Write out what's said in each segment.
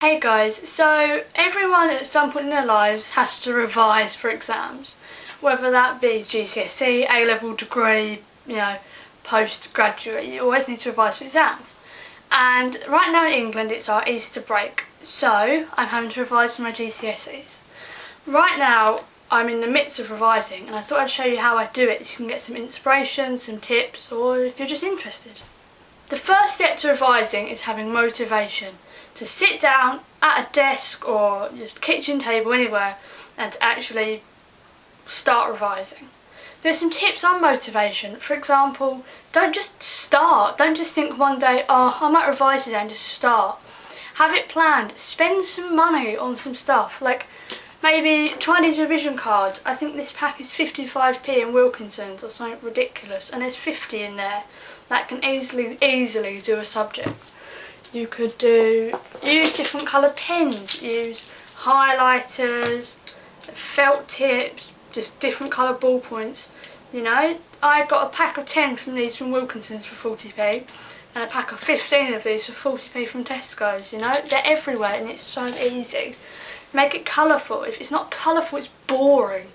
Hey guys, so everyone at some point in their lives has to revise for exams, whether that be GCSE, A-level degree, postgraduate, you always need to revise for exams. And right now in England it's our Easter break, so I'm having to revise for my GCSEs. Right now I'm in the midst of revising and I thought I'd show you how I do it so you can get some inspiration, some tips, or if you're just interested. The first step to revising is having motivation. To sit down at a desk or your kitchen table, anywhere, and to actually start revising. There's some tips on motivation. For example, don't just start. Don't just think one day, oh, I might revise today, and just start. Have it planned. Spend some money on some stuff. Like maybe try these revision cards. I think this pack is 55p in Wilkinson's or something ridiculous, and there's 50 in there. That can easily do a subject. You could use different coloured pens, use highlighters, felt tips, just different coloured ballpoints. I got a pack of 10 from these from Wilkinson's for 40p and a pack of 15 of these for 40p from Tesco's. They're everywhere and it's so easy. Make it colourful. If it's not colourful, it's boring.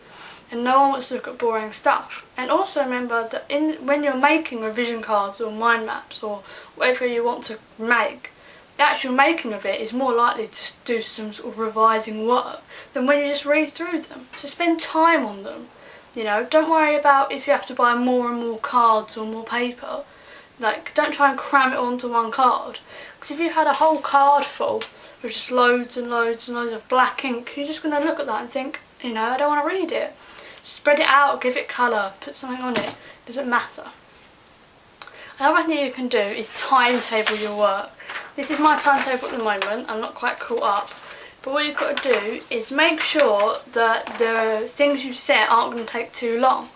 And no one wants to look at boring stuff. And also remember that when you're making revision cards or mind maps or whatever you want to make, the actual making of it is more likely to do some sort of revising work than when you just read through them. So spend time on them. Don't worry about if you have to buy more and more cards or more paper. Don't try and cram it onto one card. Because if you had a whole card full with just loads and loads and loads of black ink, you're just going to look at that and think, I don't want to read it. Spread it out, give it colour, put something on it, doesn't matter. Another thing you can do is timetable your work. This is my timetable at the moment, I'm not quite caught up, but what you've got to do is make sure that the things you set aren't going to take too long.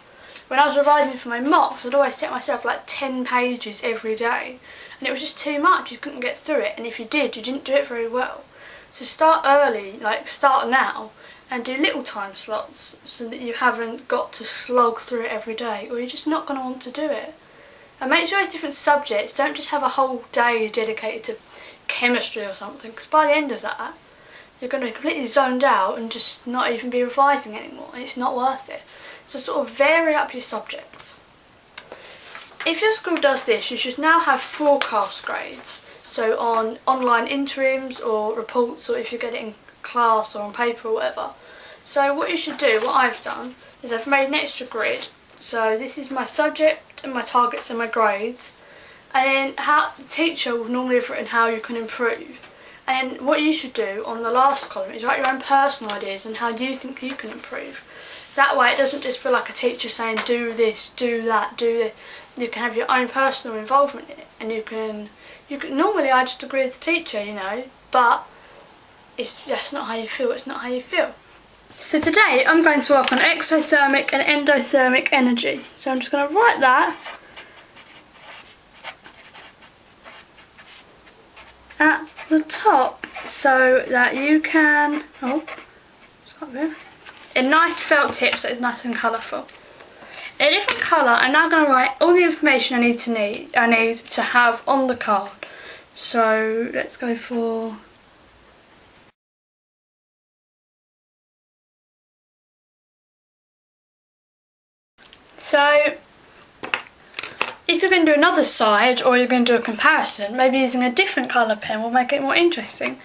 When I was revising for my mocks, I'd always set myself like 10 pages every day, and it was just too much, you couldn't get through it, and if you did, you didn't do it very well. So start early, start now, and do little time slots so that you haven't got to slog through it every day, or you're just not going to want to do it. And make sure it's different subjects. Don't just have a whole day dedicated to chemistry or something, because by the end of that you're going to be completely zoned out and just not even be revising anymore, and it's not worth it. So sort of vary up your subjects. If your school does this, you should now have forecast grades, so on online interims or reports, or if you get it in class or on paper or whatever. So what you should do, what I've done, is I've made an extra grid. So this is my subject and my targets and my grades, and then how the teacher will normally have written how you can improve. And then what you should do on the last column is write your own personal ideas and how you think you can improve. That way it doesn't just feel like a teacher saying do this, do that, do this. You can have your own personal involvement in it, and you can normally I just agree with the teacher, but if that's not how you feel, it's not how you feel. So today I'm going to work on exothermic and endothermic energy. So I'm just going to write that at the top so that you can, a nice felt tip so it's nice and colourful. In a different colour, I'm now going to write all the information I need to have on the card. So let's go for So, if you're going to do another side or you're going to do a comparison, maybe using a different colour pen will make it more interesting.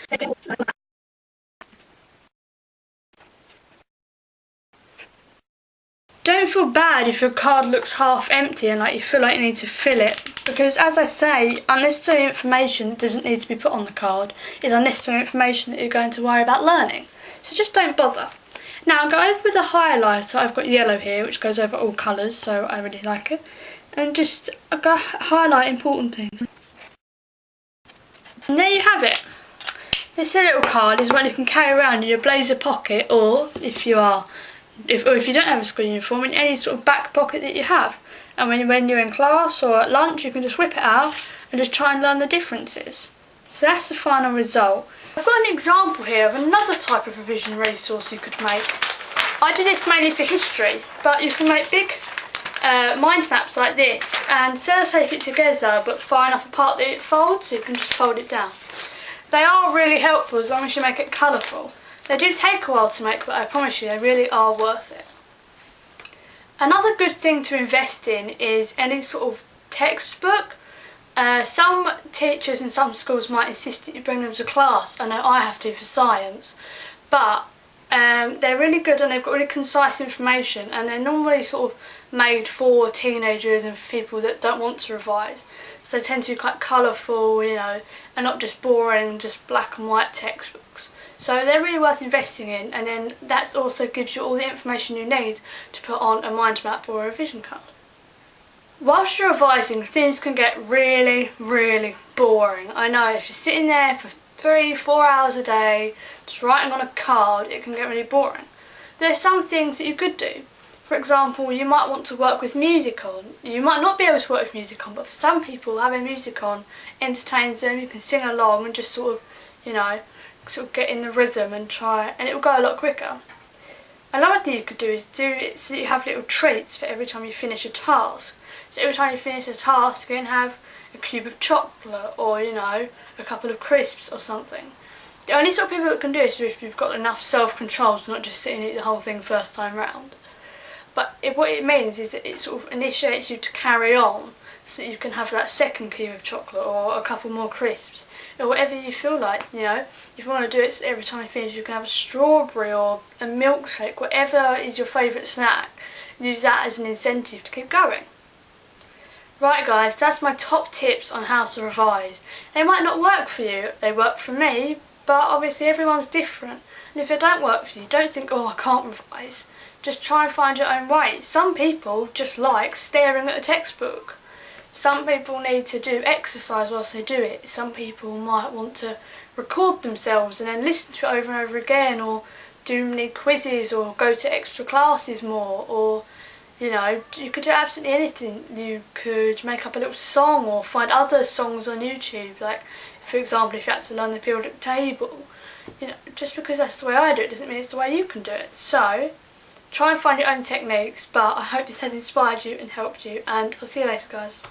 Don't feel bad if your card looks half empty and you feel like you need to fill it, because as I say, unnecessary information that doesn't need to be put on the card is unnecessary information that you're going to worry about learning. So just don't bother. Now I'll go over with a highlighter. I've got yellow here which goes over all colours, so I really like it. And just go highlight important things. And there you have it. This little card is one you can carry around in your blazer pocket, or if you don't have a school uniform, in any sort of back pocket that you have. And when you're in class or at lunch, you can just whip it out and just try and learn the differences. So that's the final result. I've got an example here of another type of revision resource you could make. I do this mainly for history, but you can make big mind maps like this and sellotape it together but far enough apart that it folds, so you can just fold it down. They are really helpful as long as you make it colourful. They do take a while to make, but I promise you they really are worth it. Another good thing to invest in is any sort of textbook. Some teachers in some schools might insist that you bring them to class. I know I have to for science, but they're really good and they've got really concise information, and they're normally sort of made for teenagers and for people that don't want to revise. So they tend to be quite colourful, you know, and not just boring, just black and white textbooks. So they're really worth investing in, and then that also gives you all the information you need to put on a mind map or a revision card. Whilst you're revising, things can get really, really boring. I know, if you're sitting there for 3-4 hours a day just writing on a card, it can get really boring. There's some things that you could do. For example, you might want to work with music on. You might not be able to work with music on, but for some people having music on entertains them. You can sing along and just sort of, you know, sort of get in the rhythm and try, and it will go a lot quicker. Another thing you could do is do it so that you have little treats for every time you finish a task. So every time you finish a task, you can have a cube of chocolate or, you know, a couple of crisps or something. The only sort of people that can do this is if you've got enough self-control to not just sit and eat the whole thing first time round. But what it means is that it sort of initiates you to carry on, so that you can have that second cube of chocolate or a couple more crisps or whatever you feel like, you know. If you want to do it so every time you finish you can have a strawberry or a milkshake, whatever is your favourite snack. Use that as an incentive to keep going. Right guys, that's my top tips on how to revise. They might not work for you, they work for me, but obviously everyone's different. And if they don't work for you, don't think, oh, I can't revise. Just try and find your own way. Some people just like staring at a textbook. Some people need to do exercise whilst they do it. Some people might want to record themselves and then listen to it over and over again, or do mini quizzes or go to extra classes more, or, you know, you could do absolutely anything. You could make up a little song or find other songs on YouTube. Like, for example, if you had to learn the periodic table, you know, just because that's the way I do it doesn't mean it's the way you can do it. So try and find your own techniques, but I hope this has inspired you and helped you, and I'll see you later guys.